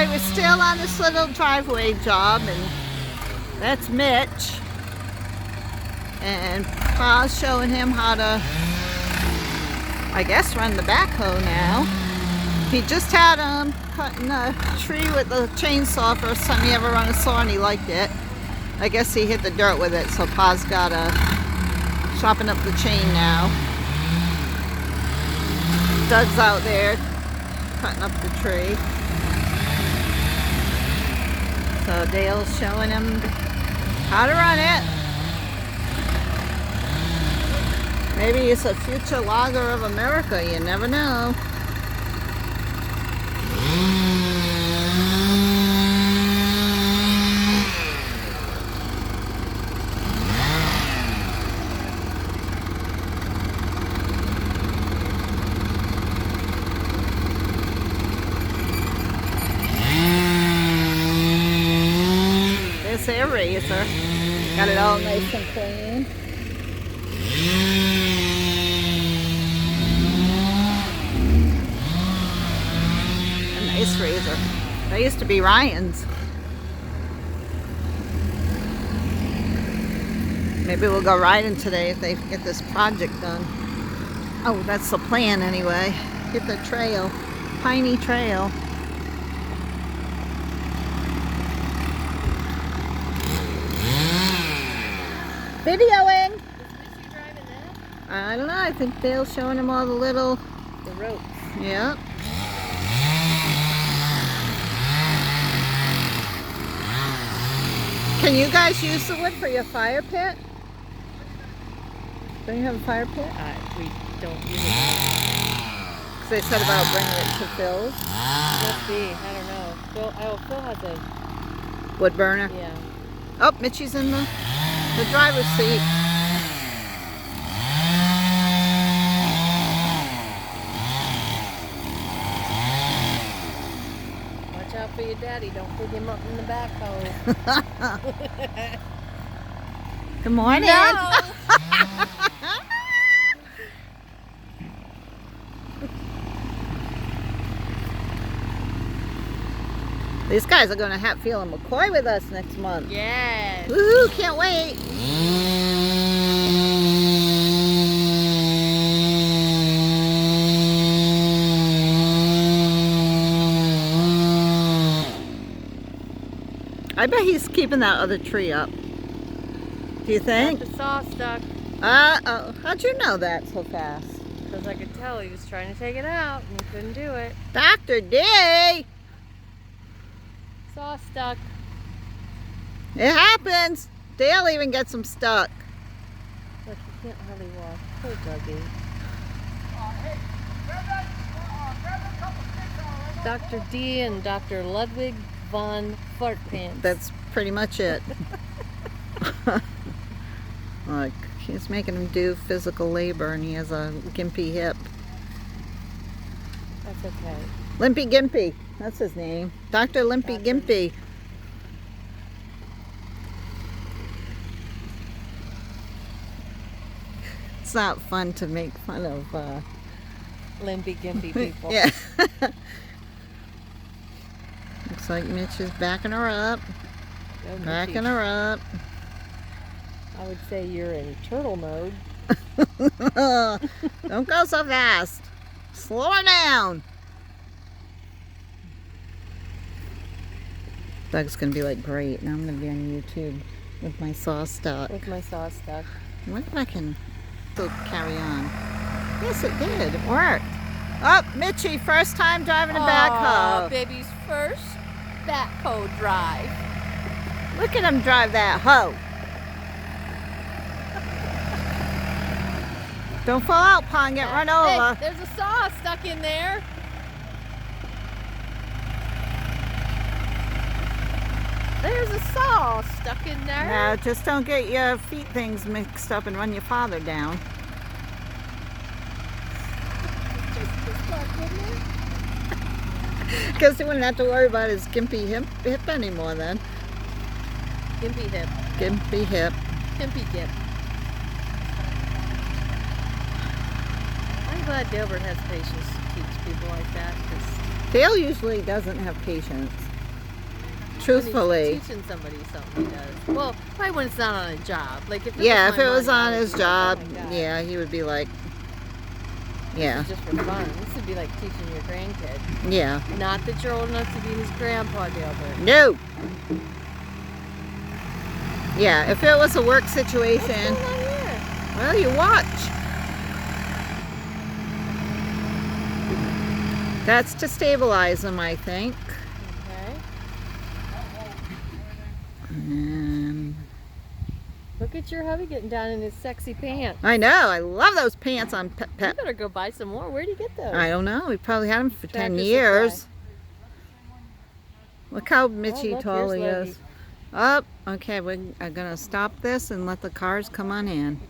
Alright, we're still on this little driveway job, and that's Mitch. And Pa's showing him how to, I guess, run the backhoe now. He just had him cutting a tree with the chainsaw. First time he ever run a saw, and he liked it. I guess he hit the dirt with it, so Pa's got chopping up the chain now. Doug's out there cutting up the tree. So Dale's showing him how to run it. Maybe it's a future logger of America, you never know. This air razor, got it all nice and clean. A nice razor. That used to be Ryan's. Maybe we'll go riding today if they get this project done. Oh, that's the plan anyway. Hit the trail, piney trail. Videoing. Is Missy driving that? I don't know. I think Dale's showing him all the little. The rope. Yep. Can you guys use the wood for your fire pit? Don't you have a fire pit? We don't use it. Because they said about bringing it to Phil's. Must be. I don't know. Phil has a... Wood burner? Yeah. Oh, Mitchie's in the driver's seat. Watch out for your daddy. Don't pick him up in the backhoe. Good morning. No. These guys are going to feel a McCoy with us next month. Yes. Woohoo, can't wait. I bet he's keeping that other tree up. Do you think? Got the saw stuck. Uh-oh. How'd you know that so fast? Because I could tell he was trying to take it out and he couldn't do it. Dr. D! Saw stuck. It happens. Dale even gets them stuck. Look, he can't hardly walk. Poor Dougie. Dr. D and Dr. Ludwig von Fartpants. That's pretty much it. Look, he's making him do physical labor and he has a gimpy hip. That's okay. Limpy Gimpy. That's his name. Dr. Limpy Gimpy. It's not fun to make fun of Limpy Gimpy people. Yeah. Looks like Mitch is backing her up. Go, Mitchie. Backing her up. I would say you're in turtle mode. Don't go so fast. Slow her down. Doug's gonna be like, great, now I'm gonna be on YouTube with my saw stuck. With my saw stuck. I wonder if I can still carry on. Yes, it did. It worked. Oh, Mitchie, first time driving a backhoe. Baby's first backhoe drive. Look at him drive that hoe. Don't fall out, Pa, and get run over. Hey, there's a saw stuck in there. There's a saw stuck in there. Now, just don't get your feet things mixed up and run your father down. Because he wouldn't have to worry about his gimpy hip anymore then. Gimpy hip. Gimpy hip. Gimpy gimp. I'm glad Gilbert has patience to teach people like that. 'Cause Dale usually doesn't have patience. truthfully. When he's teaching somebody something, he does. Well, probably when it's not on a job. Like if it Yeah, was if my it was money, on I would his be like, job, oh my God. yeah, he would be like, This yeah, is just for fun. This would be like teaching your grandkid. yeah. Not that you're old enough to be his grandpa, Gilbert. No. Yeah, if it was a work What's situation, going on here? well, you watch. That's to stabilize them, I think. Okay. And Look at your hubby getting down in his sexy pants. I know, I love those pants on You Pep. better go buy some more. Where'd you get those? I don't know. We probably had them for 10 Tractor years. Supply. Look how Mitchy look, tall here's he Logie. is. Up. Okay, we're going to stop this and let the cars come on in.